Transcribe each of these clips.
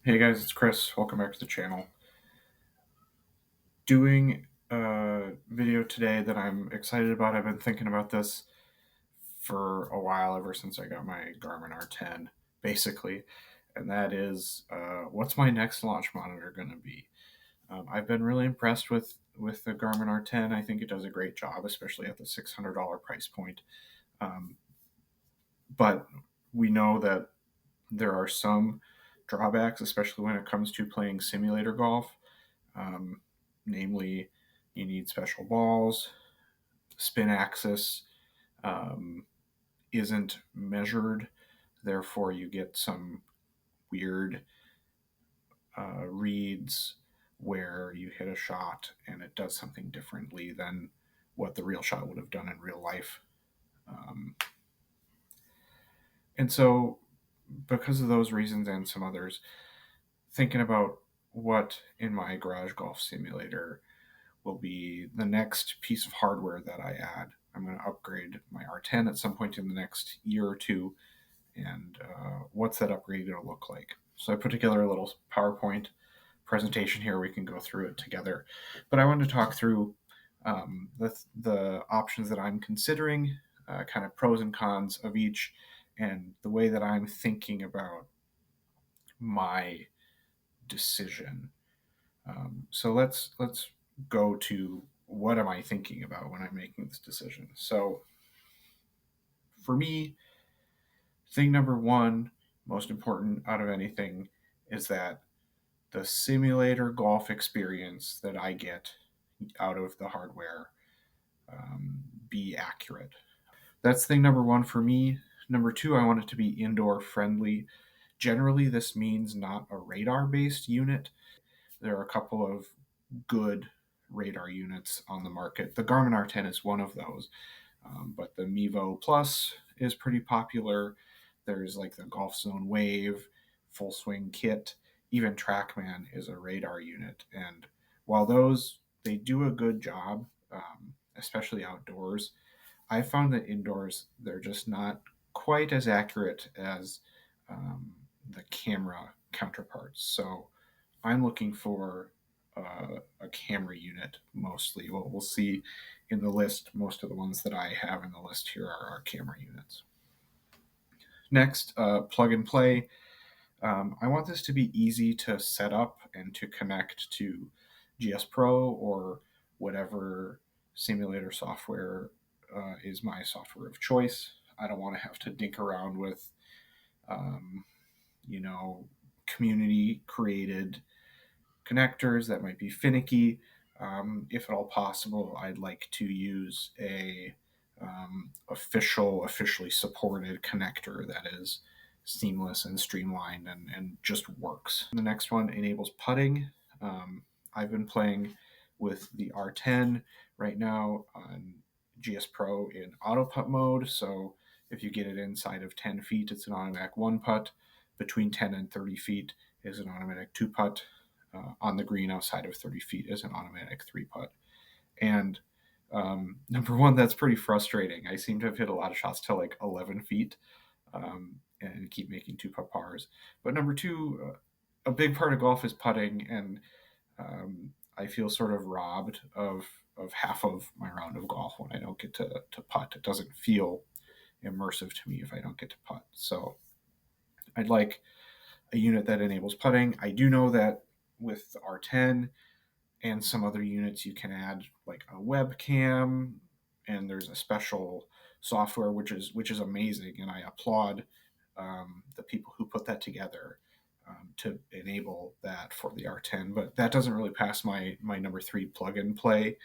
Hey guys, it's Chris. Welcome back to the channel. Doing a video today that I'm excited about. I've been thinking about this for a while, ever since I got my Garmin R10, basically. And that is, what's my next launch monitor going to be? I've been really impressed with the Garmin R10. I think it does a great job, especially at the $600 price point. Um, but we know that there are some drawbacks, especially when it comes to playing simulator golf. Namely, you need special balls, spin axis um, isn't measured, therefore, you get some weird reads where you hit a shot and it does something differently than what the real shot would have done in real life. Um, and so, because of those reasons and some others, thinking about what in my garage golf simulator will be the next piece of hardware that I add. I'm going to upgrade my R10 at some point in the next year or two, and what's that upgrade going to look like? So I put together a little PowerPoint presentation here. We can go through it together, but I wanted to talk through the options that I'm considering, kind of pros and cons of each, and the way that I'm thinking about my decision. So let's go to what am I thinking about when I'm making this decision. So for me, thing number one, most important out of anything, is that the simulator golf experience that I get out of the hardware be accurate. That's thing number one for me. Number two, I want it to be indoor friendly. Generally, this means not a radar based unit. There are a couple of good radar units on the market. The Garmin R10 is one of those, but the Mevo Plus is pretty popular. There's like the Golf Zone Wave, Full Swing Kit, even TrackMan is a radar unit. And while those they do a good job, especially outdoors, I found that indoors they're just not quite as accurate as the camera counterparts. So I'm looking for a camera unit mostly. Well, we'll see in the list. Most of the ones that I have in the list here are our camera units. Next, plug and play. I want this to be easy to set up and to connect to GS Pro or whatever simulator software is my software of choice. I don't want to have to dink around with, um, you know, community created connectors that might be finicky. If at all possible, I'd like to use a officially supported connector that is seamless and streamlined and just works. The next one enables putting. I've been playing with the R10 right now on GS Pro in auto putt mode. So if you get it inside of 10 feet, it's an automatic one putt. Between 10 and 30 feet is an automatic two putt. On the green outside of 30 feet is an automatic three putt. And number one, that's pretty frustrating. I seem to have hit a lot of shots to like 11 feet and keep making two putt pars. But number two, a big part of golf is putting, and I feel sort of robbed of half of my round of golf when I don't get to putt. It doesn't feel immersive to me if I don't get to putt. So I'd like a unit that enables putting. I do know that with the R10 and some other units, you can add like a webcam, and there's a special software which is amazing, and I applaud the people who put that together to enable that for the R10. But that doesn't really pass my number three plug and play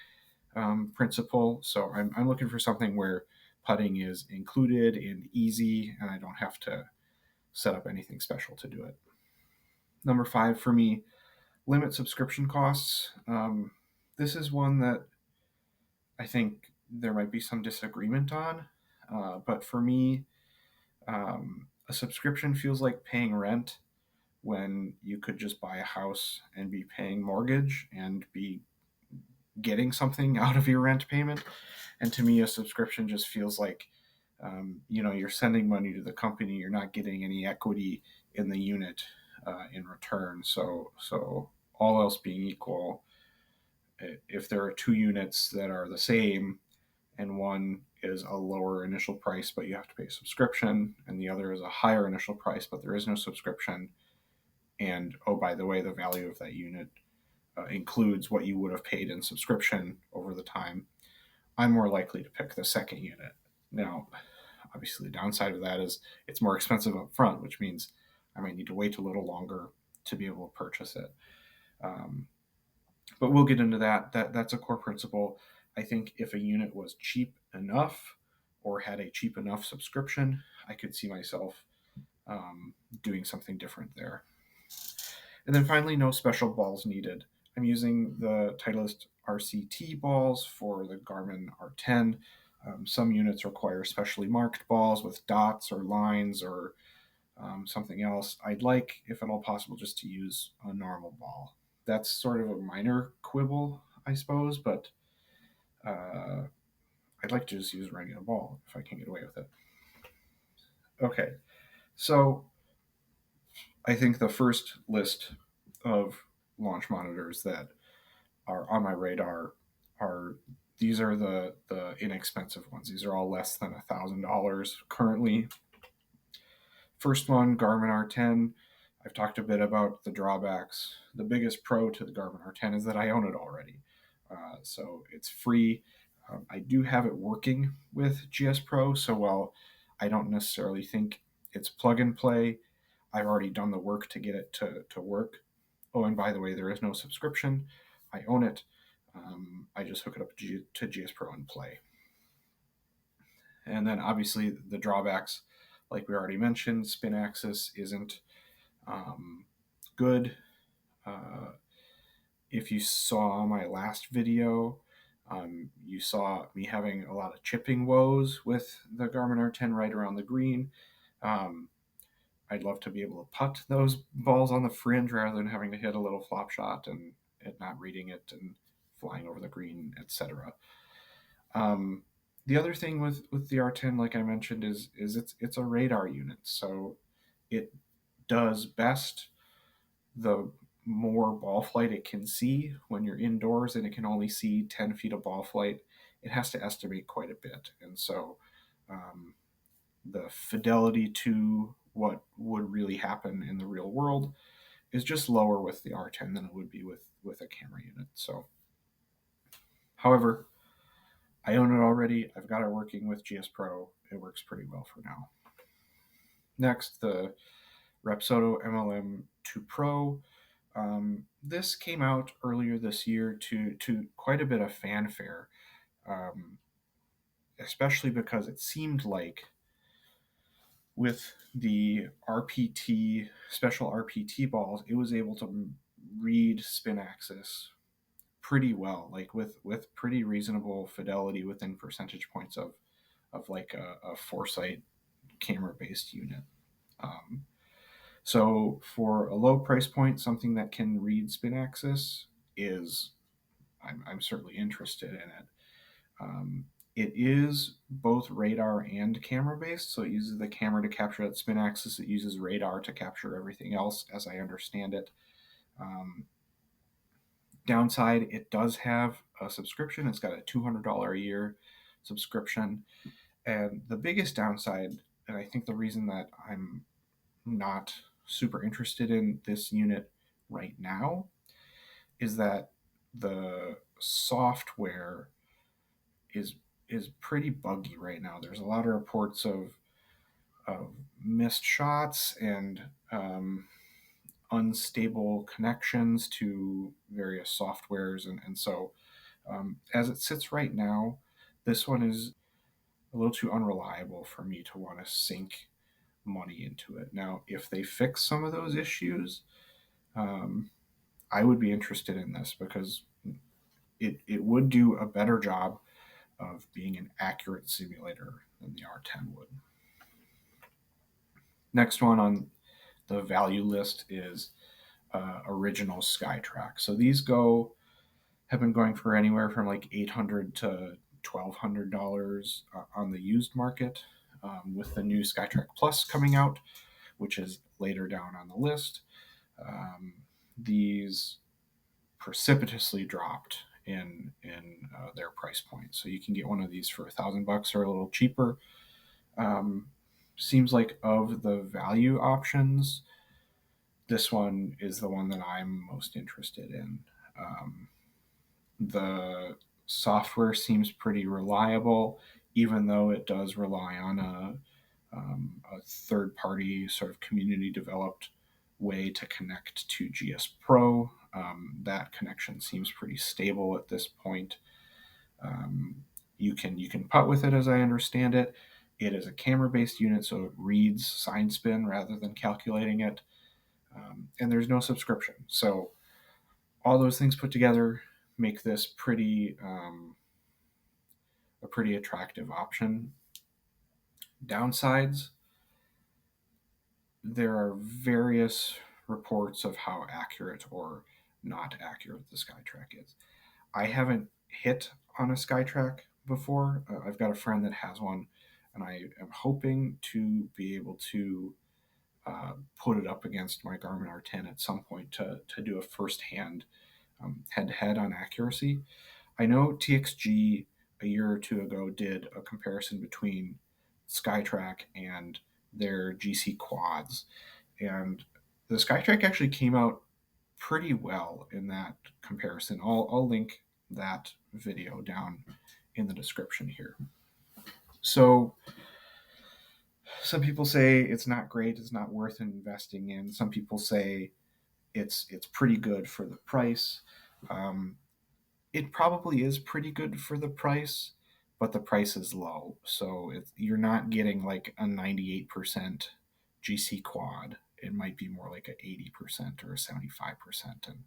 principle. So I'm looking for something where putting is included and easy, and I don't have to set up anything special to do it. Number five for me, limit subscription costs. This is one that I think there might be some disagreement on, but for me, a subscription feels like paying rent when you could just buy a house and be paying mortgage and be getting something out of your rent payment. And to me, a subscription just feels like you're sending money to the company, you're not getting any equity in the unit. in return. So all else being equal, if there are two units that are the same and one is a lower initial price but you have to pay a subscription, and the other is a higher initial price but there is no subscription, and oh, by the way, the value of that unit includes what you would have paid in subscription over the time, I'm more likely to pick the second unit. Now, obviously, the downside of that is it's more expensive up front, which means I might need to wait a little longer to be able to purchase it. Um, but we'll get into that. That's a core principle. I think if a unit was cheap enough or had a cheap enough subscription, I could see myself doing something different there. And then finally, no special balls needed. I'm using the Titleist RCT balls for the Garmin R10. Some units require specially marked balls with dots or lines or something else. I'd like, if at all possible, just to use a normal ball. That's sort of a minor quibble, I suppose, but I'd like to just use a regular ball if I can get away with it. Okay, so I think the first list of launch monitors that are on my radar are these are the inexpensive ones. These are all less than $1,000 currently. First one, Garmin R10. I've talked a bit about the drawbacks. The biggest pro to the Garmin R10 is that I own it already. So it's free. I do have it working with GS Pro, so while I don't necessarily think it's plug and play, I've already done the work to get it to work. Oh, and by the way, there is no subscription. I own it. I just hook it up to GS Pro and play. And then obviously the drawbacks, like we already mentioned, spin axis isn't good. If you saw my last video, you saw me having a lot of chipping woes with the Garmin R10 right around the green. I'd love to be able to putt those balls on the fringe rather than having to hit a little flop shot and it not reading it and flying over the green, etc. The other thing with the R10, like I mentioned, is it's a radar unit, so it does best the more ball flight it can see when you're indoors and it can only see 10 feet of ball flight. It has to estimate quite a bit, and so the fidelity to what would really happen in the real world is just lower with the R10 than it would be with a camera unit. So, however, I own it already. I've got it working with GS Pro. It works pretty well for now. Next, the Rapsodo MLM2 Pro. This came out earlier this year to quite a bit of fanfare, especially because it seemed like with the RPT, special RPT balls, it was able to read spin axis pretty well, like with pretty reasonable fidelity within percentage points of like a Foresight camera based unit. So for a low price point, something that can read spin axis is I'm certainly interested in it. It is both radar and camera based, so it uses the camera to capture that spin axis. It uses radar to capture everything else, as I understand it. Downside, it does have a subscription. It's got a $200 a year subscription. And the biggest downside, and I think the reason that I'm not super interested in this unit right now, is that the software is pretty buggy right now. There's a lot of reports of missed shots and unstable connections to various softwares, and so as it sits right now, this one is a little too unreliable for me to want to sink money into it. Now, if they fix some of those issues, I would be interested in this because it would do a better job of being an accurate simulator than the R10 would. Next one on the value list is original SkyTrak. So these have been going for anywhere from like $800 to $1,200 on the used market. With the new SkyTrak Plus coming out, which is later down on the list, These precipitously dropped in their price point. So you can get one of these for $1,000 or a little cheaper. Um, Seems like of the value options, this one is the one that I'm most interested in. Um, the software seems pretty reliable, even though it does rely on a third party sort of community developed way to connect to GS Pro. That connection seems pretty stable at this point. Um, you can putt with it, as I understand it. It is a camera based unit, so it reads sine spin rather than calculating it. And there's no subscription. So all those things put together make this a pretty attractive option. Downsides: there are various reports of how accurate or not accurate the SkyTrak is. I haven't hit on a SkyTrak before. I've got a friend that has one, and I am hoping to be able to put it up against my Garmin R10 at some point to do a first-hand head-to-head on accuracy. I know TXG a year or two ago did a comparison between SkyTrak and their GCQuads, and the SkyTrak actually came out pretty well in that comparison. I'll link that video down in the description here. So some people say it's not great, it's not worth investing in. Some people say it's pretty good for the price. Um, it probably is pretty good for the price, but the price is low. So you're not getting like a 98% GCQuad. It might be more like a 80% or a 75%. And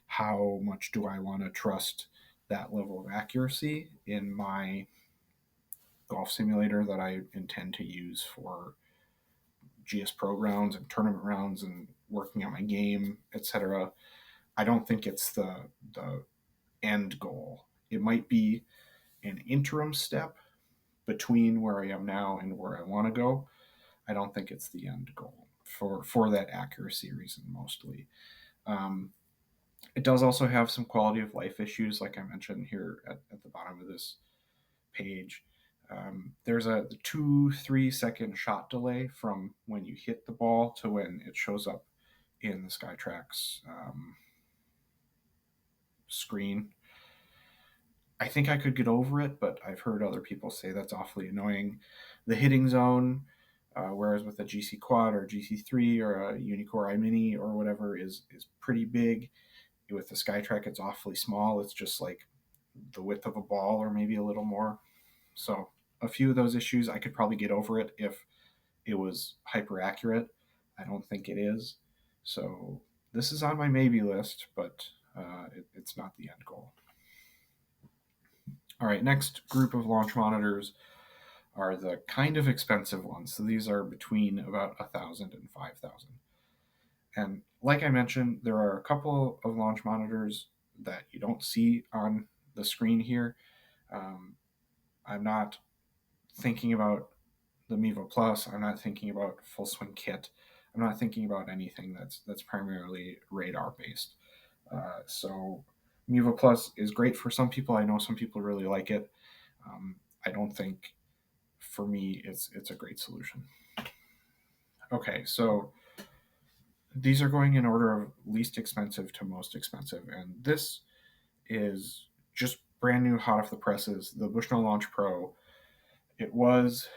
how much do I want to trust that level of accuracy in my golf simulator that I intend to use for GS Pro rounds and tournament rounds and working on my game, etc.? I don't think it's the end goal. It might be an interim step between where I am now and where I want to go. I don't think it's the end goal for that accuracy reason mostly. Um, it does also have some quality of life issues, like I mentioned here at the bottom of this page. There's a 2-3 second shot delay from when you hit the ball to when it shows up in the SkyTrak's screen. I think I could get over it, but I've heard other people say that's awfully annoying. The hitting zone, whereas with a GCQuad or GC3 or a Unicore iMini or whatever, is pretty big. With the SkyTrak, it's awfully small. It's just like the width of a ball or maybe a little more. So a few of those issues, I could probably get over it if it was hyper accurate. I don't think it is. So this is on my maybe list, but it's not the end goal. All right, next group of launch monitors are the kind of expensive ones. So these are between about 1,000 and 5,000. And like I mentioned, there are a couple of launch monitors that you don't see on the screen here. I'm not thinking about the Mevo Plus. I'm not thinking about Full Swing Kit. I'm not thinking about anything that's primarily radar based. So Mevo Plus is great for some people. I know some people really like it. I don't think for me it's a great solution. Okay, so these are going in order of least expensive to most expensive, and this is just brand new, hot off the presses. The Bushnell Launch Pro. It was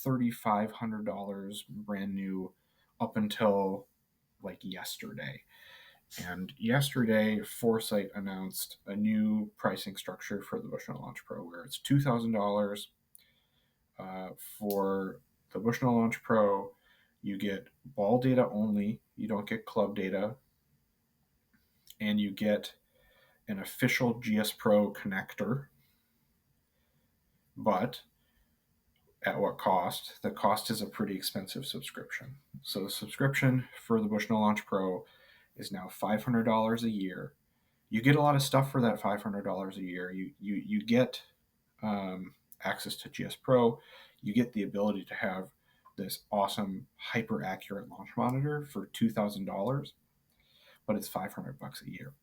$3,500 brand new up until like yesterday. And yesterday, Foresight announced a new pricing structure for the Bushnell Launch Pro, where it's $2,000 for the Bushnell Launch Pro. You get ball data only. You don't get club data, and you get an official GS Pro connector. But at what cost? The cost is a pretty expensive subscription. So the subscription for the Bushnell Launch Pro is now $500 a year. You get a lot of stuff for that $500 a year. You get access to GS Pro. You get the ability to have this awesome hyper accurate launch monitor for $2,000. but it's $500 a year.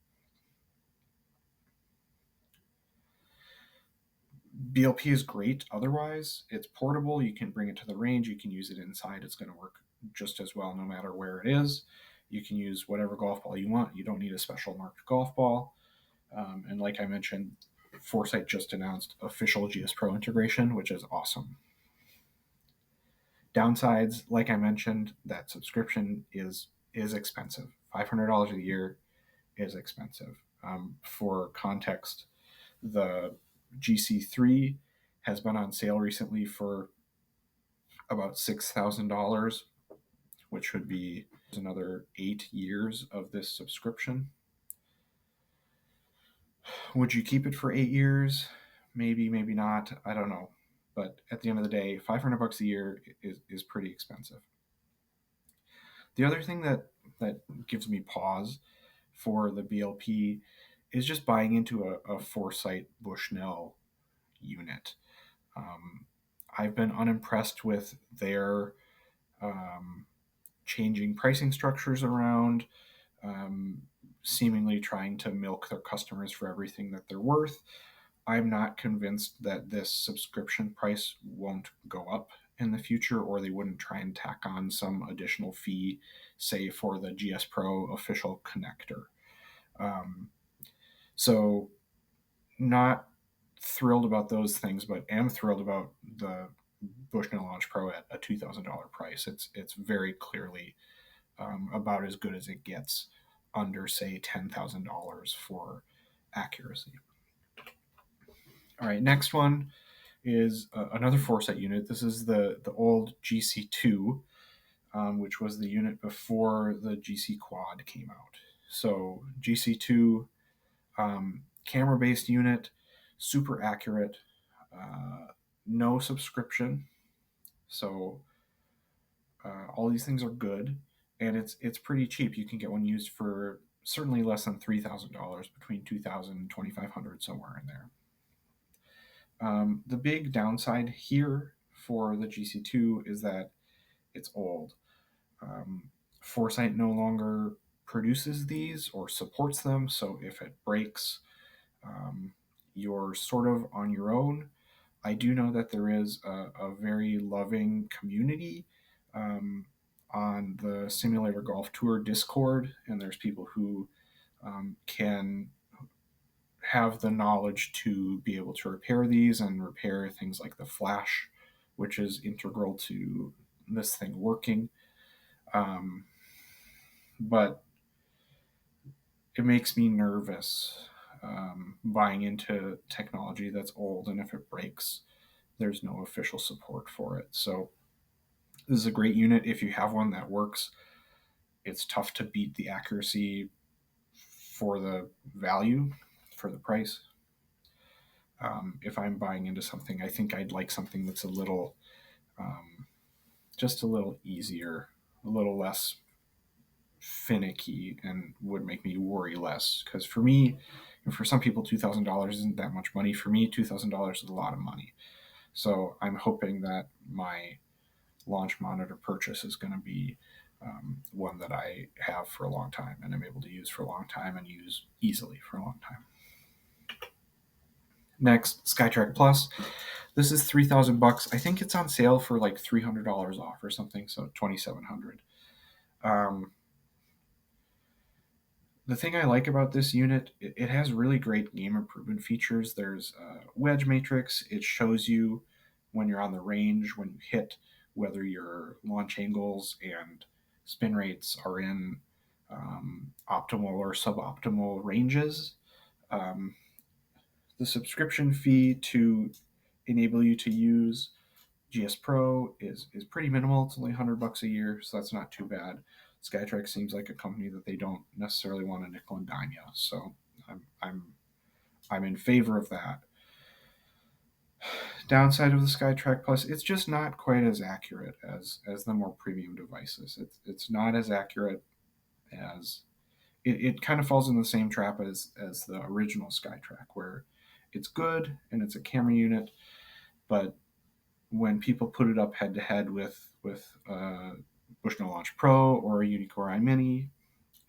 BLP is great otherwise. It's portable. You can bring it to the range. You can use it inside. It's going to work just as well no matter where it is. You can use whatever golf ball you want. You don't need a special marked golf ball. And like I mentioned, Foresight just announced official GS Pro integration, which is awesome. Downsides, like I mentioned, that subscription is expensive. $500 a year is expensive. For context, the GC3 has been on sale recently for about $6,000, which would be another 8 years of this subscription. Would you keep it for 8 years? Maybe, maybe not. I don't know. But at the end of the day, $500 a year is pretty expensive. The other thing that gives me pause for the BLP is just buying into a Foresight Bushnell unit. I've been unimpressed with their changing pricing structures around, seemingly trying to milk their customers for everything that they're worth. I'm not convinced that this subscription price won't go up in the future, or they wouldn't try and tack on some additional fee, say for the GS Pro official connector. So not thrilled about those things, but am thrilled about the Bushnell Launch Pro at a $2,000 price. It's very clearly about as good as it gets under, say, $10,000 for accuracy. All right, next one is another Foresight unit. This is the old GC2, which was the unit before the GCQuad came out. So GC2, camera-based unit, super accurate, no subscription. So all these things are good, and it's pretty cheap. You can get one used for certainly less than $3,000, between $2,000 and $2,500, somewhere in there. The big downside here for the GC2 is that it's old. Foresight no longer produces these or supports them, so if it breaks, you're sort of on your own. I do know that there is a very loving community on the Simulator Golf Tour Discord, and there's people who can have the knowledge to be able to repair these and repair things like the flash, which is integral to this thing working. But it makes me nervous buying into technology that's old, and if it breaks, there's no official support for it. So this is a great unit if you have one that works. It's tough to beat the accuracy for the value, for the price. If I'm buying into something, I think I'd like something that's a little, just a little easier, a little less finicky, and would make me worry less. Because for me, and for some people, $2,000 isn't that much money. For me, $2,000 is a lot of money. So I'm hoping that my launch monitor purchase is going to be one that I have for a long time and I'm able to use for a long time and use easily for a long time. Next, SkyTrak Plus. This is $3,000. I think it's on sale for like $300 off or something, so $2,700. The thing I like about this unit, it has really great game improvement features. There's a wedge matrix. It shows you when you're on the range, when you hit, whether your launch angles and spin rates are in optimal or suboptimal ranges. The subscription fee to enable you to use GS Pro is pretty minimal. It's only $100 a year, so that's not too bad. SkyTrak seems like a company that they don't necessarily want to nickel and dime you, so I'm in favor of that. Downside of the SkyTrak Plus, it's just not quite as accurate as the more premium devices. It's not as accurate as it kind of falls in the same trap as the original SkyTrak, where it's good and it's a camera unit, but when people put it up head to head with Bushnell Launch Pro or a Unicore iMini,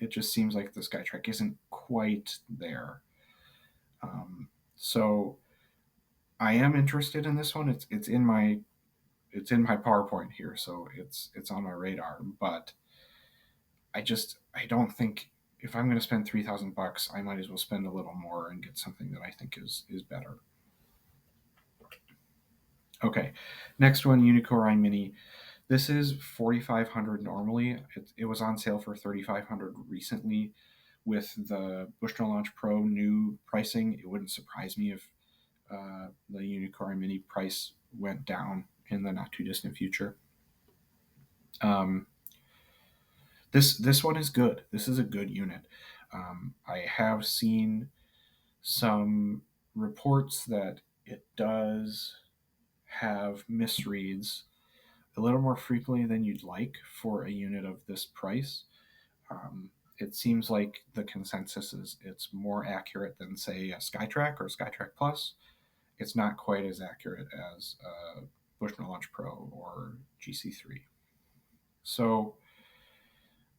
it just seems like the SkyTrak isn't quite there. So I am interested in this one. It's in my PowerPoint here, so it's on my radar. But I don't think if I'm going to spend $3,000, I might as well spend a little more and get something that I think is better. Okay, next one, Unicore iMini. This is $4,500 normally. It was on sale for $3,500 recently. With the Bushnell Launch Pro new pricing, it wouldn't surprise me if the Unicore Mini price went down in the not too distant future. Um, this one is good. This is a good unit. I have seen some reports that it does have misreads a little more frequently than you'd like for a unit of this price. Um, it seems like the consensus is it's more accurate than, say, a SkyTrak or SkyTrak Plus. It's not quite as accurate as Bushnell Launch Pro or GC3. So,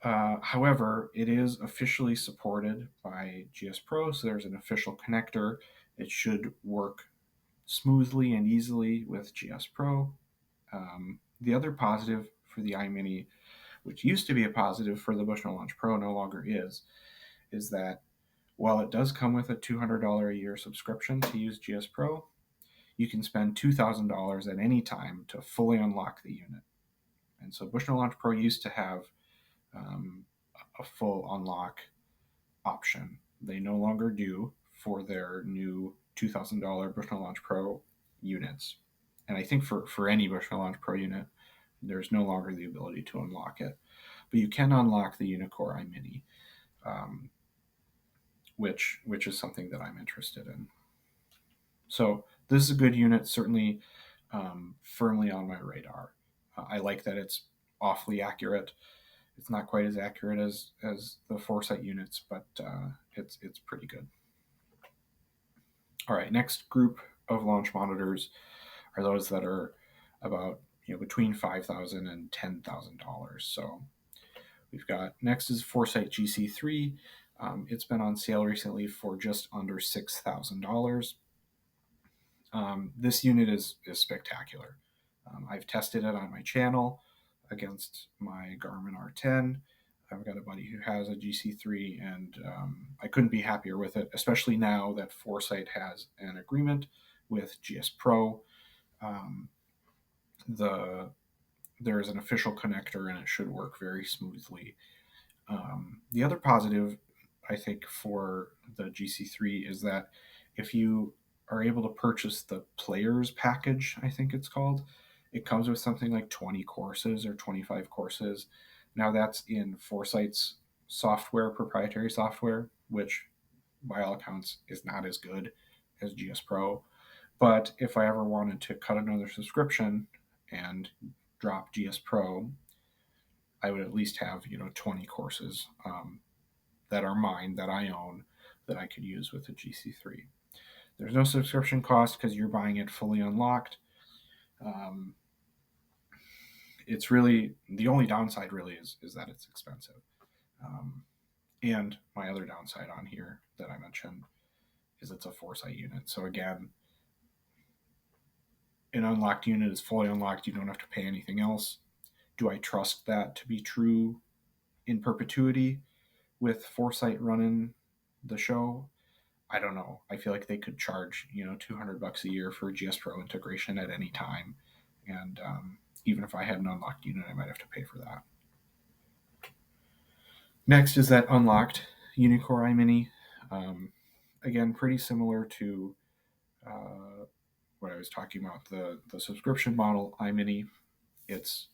however, it is officially supported by GS Pro, so there's an official connector. It should work smoothly and easily with GS Pro. The other positive for the iMini, which used to be a positive for the Bushnell Launch Pro, no longer is that while it does come with a $200 a year subscription to use GS Pro, you can spend $2,000 at any time to fully unlock the unit. And so Bushnell Launch Pro used to have um, a full unlock option. They no longer do for their new $2,000 Bushnell Launch Pro units. And I think for any Bushnell Launch Pro unit, there's no longer the ability to unlock it. But you can unlock the Unicore iMini, um, which is something that I'm interested in. So this is a good unit, certainly firmly on my radar. I like that it's awfully accurate. It's not quite as accurate as the Foresight units, but it's pretty good. All right, next group of launch monitors are those that are about between $5,000 and $10,000. So we've got next is Foresight GC3. It's been on sale recently for just under $6,000. This unit is spectacular. I've tested it on my channel against my Garmin R10. I've got a buddy who has a GC3, and I couldn't be happier with it, especially now that Foresight has an agreement with GS Pro. Um, there is an official connector, and it should work very smoothly. The other positive, I think, for the GC3 is that if you are able to purchase the Players package, I think it's called, it comes with something like 20 courses or 25 courses. Now that's in Foresight's software, proprietary software, which by all accounts is not as good as GS Pro. But if I ever wanted to cut another subscription and drop GS Pro, I would at least have 20 courses that are mine, that I own, that I could use with the GC3. There's no subscription cost because you're buying it fully unlocked. Um, it's really the only downside really is that it's expensive. Um, and my other downside on here that I mentioned is it's a Foresight unit. So again, an unlocked unit is fully unlocked. You don't have to pay anything else. Do I trust that to be true in perpetuity with Foresight running the show? I don't know. I feel like they could charge $200 a year for GS Pro integration at any time, and even if I had an unlocked unit, I might have to pay for that. Next is that unlocked Unicore iMini. Again, pretty similar to what I was talking about, the subscription model iMini. It's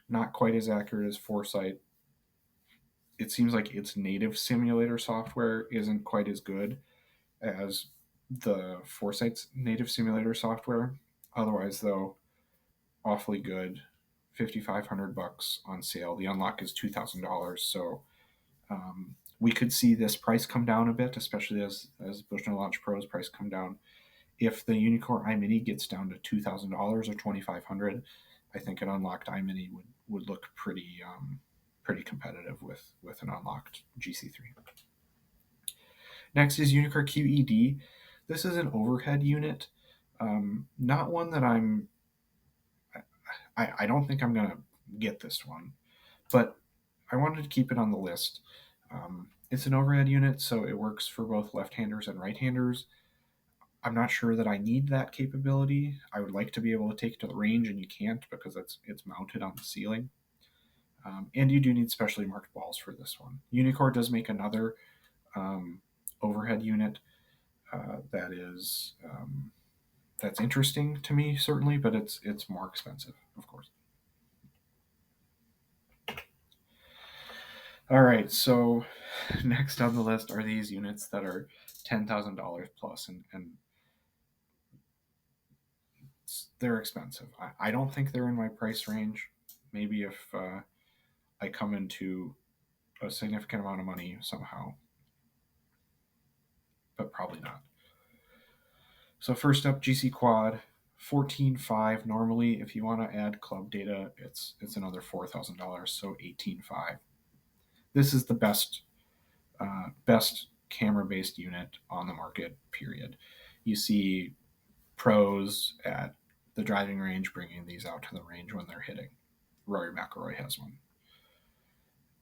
not quite as accurate as Foresight. It seems like its native simulator software isn't quite as good as the Foresight's native simulator software. Otherwise, though, awfully good. $5,500 on sale. The unlock is $2,000. So we could see this price come down a bit, especially as Bushnell Launch Pro's price come down. If the Unicore iMini gets down to $2,000 or $2,500, I think an unlocked iMini would look pretty pretty competitive with an unlocked GC3. Next is Unicore QED. This is an overhead unit, not one that I don't think I'm gonna get this one, but I wanted to keep it on the list. It's an overhead unit, so it works for both left-handers and right-handers. I'm not sure that I need that capability. I would like to be able to take it to the range, and you can't because it's mounted on the ceiling. And you do need specially marked balls for this one. Unicore does make another overhead unit that is that's interesting to me, certainly, but it's more expensive, of course. All right, so next on the list are these units that are $10,000 plus, and they're expensive. I don't think they're in my price range. Maybe if I come into a significant amount of money somehow, but probably not. So first up, GCQuad, 14.5. Normally, if you want to add club data, it's another $4,000, so 18.5. This is the best camera-based unit on the market. Period. You see pros at the driving range bringing these out to the range when they're hitting. Rory McIlroy has one.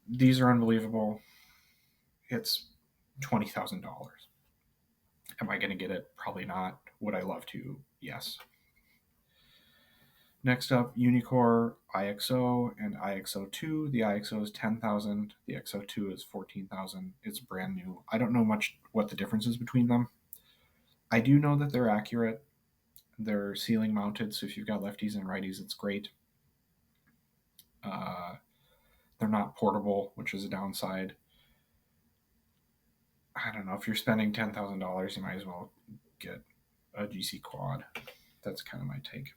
These are unbelievable. It's $20,000. Am I going to get it? Probably not. Would I love to? Yes. Next up, Unicore IXO and IXO2. The IXO is $10,000. The XO2 is $14,000. It's brand new. I don't know much what the difference is between them. I do know that they're accurate. They're ceiling mounted, so if you've got lefties and righties, it's great. They're not portable, which is a downside. I don't know. If you're spending $10,000, you might as well get a GCQuad. That's kind of my take.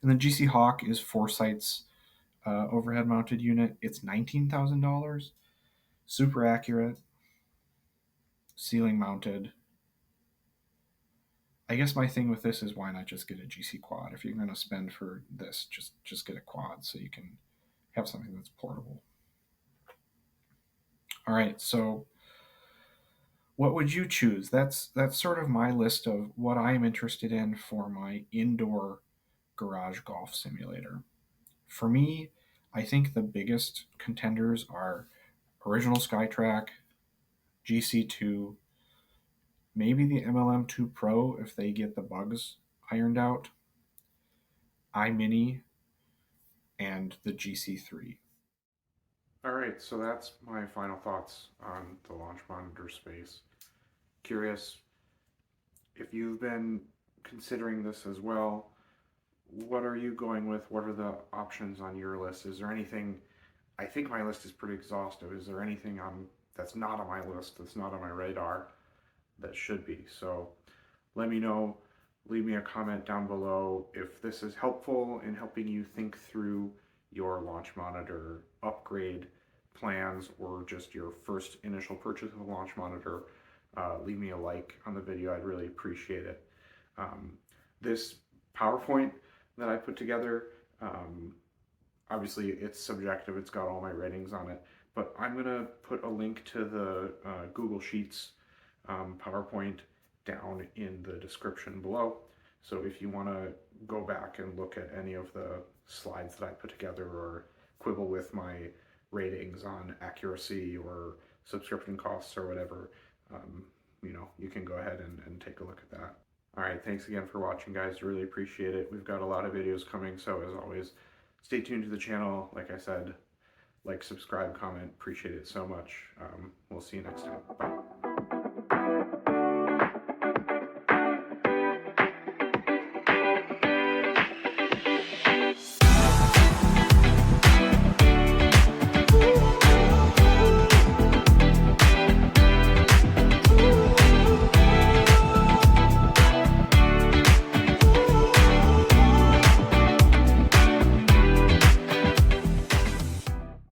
And the GC Hawk is Foresight's overhead mounted unit. It's $19,000. Super accurate. Ceiling mounted. I guess my thing with this is why not just get a GCQuad? If you're going to spend for this, just get a quad so you can have something that's portable. All right, so what would you choose? That's sort of my list of what I'm interested in for my indoor garage golf simulator. For me, I think the biggest contenders are original SkyTrak, GC2, maybe the MLM2 Pro if they get the bugs ironed out, iMini, and the GC3. All right, so that's my final thoughts on the launch monitor space. Curious if you've been considering this as well. What are you going with? What are the options on your list? Is there anything? I think my list is pretty exhaustive. Is there anything that's not on my list, that's not on my radar, that should be? So let me know. Leave me a comment down below if this is helpful in helping you think through your launch monitor upgrade plans or just your first initial purchase of a launch monitor. Leave me a like on the video. I'd really appreciate it. This PowerPoint that I put together, obviously it's subjective. It's got all my ratings on it, but I'm going to put a link to the Google Sheets PowerPoint down in the description below. So if you want to go back and look at any of the slides that I put together or quibble with my ratings on accuracy or subscription costs or whatever, you can go ahead and take a look at that. All right, thanks again for watching, guys. Really appreciate it. We've got a lot of videos coming, so as always, stay tuned to the channel. Like I said, like, subscribe, comment. Appreciate it so much. We'll see you next time. Bye.